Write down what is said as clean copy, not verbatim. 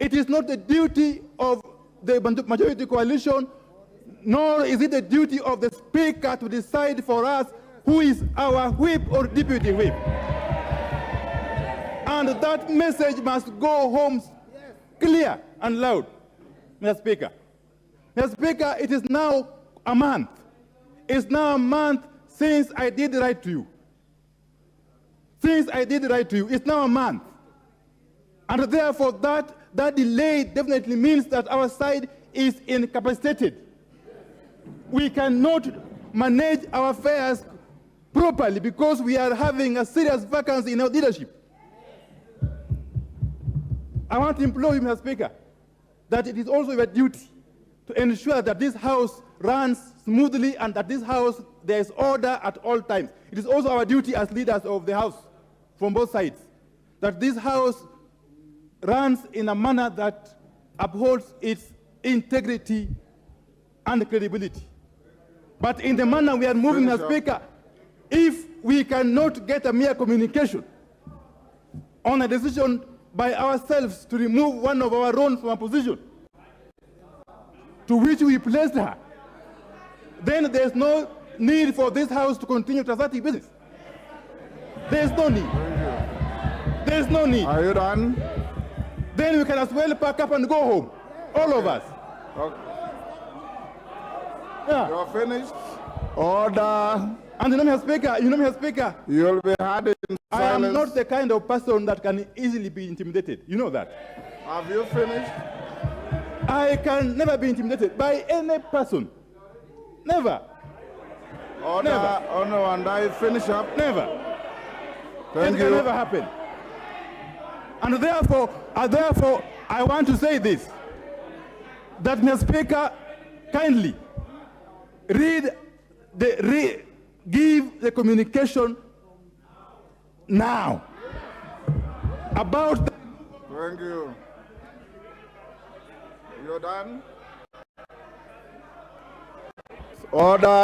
It is not the duty of the majority coalition, nor is it the duty of the Speaker to decide for us who is our whip or deputy whip. And that message must go home clear and loud, Mr. Speaker. Mr. Speaker, it is now a month. It's now a month since I did write to you. Since I did write to you, it's now a month. And therefore, that delay definitely means that our side is incapacitated. We cannot manage our affairs properly because we are having a serious vacancy in our leadership. I want to implore you, Mr. Speaker, that it is also your duty to ensure that this House runs smoothly and that this House, there is order at all times. It is also our duty as leaders of the House, from both sides, that this House runs in a manner that upholds its integrity and credibility. But in the manner we are moving, Mr. Speaker, if we cannot get a mere communication on a decision by ourselves to remove one of our own from a position to which we placed her, then there's no need for this House to continue transacting business. There's no need. There's no need. Are you done? Then we can as well pack up and go home, all of us. Okay. Yeah. You're finished. Order. And Mr. Speaker, You'll be had in silence. I am not the kind of person that can easily be intimidated. You know that. Have you finished? I can never be intimidated by any person. Never. Order. Never. Oh no, and I finish up. Never. Thank It you. can never happen. And therefore, I want to say this, that Mr. Speaker, kindly give the communication now about the. Thank you. You're done? Order.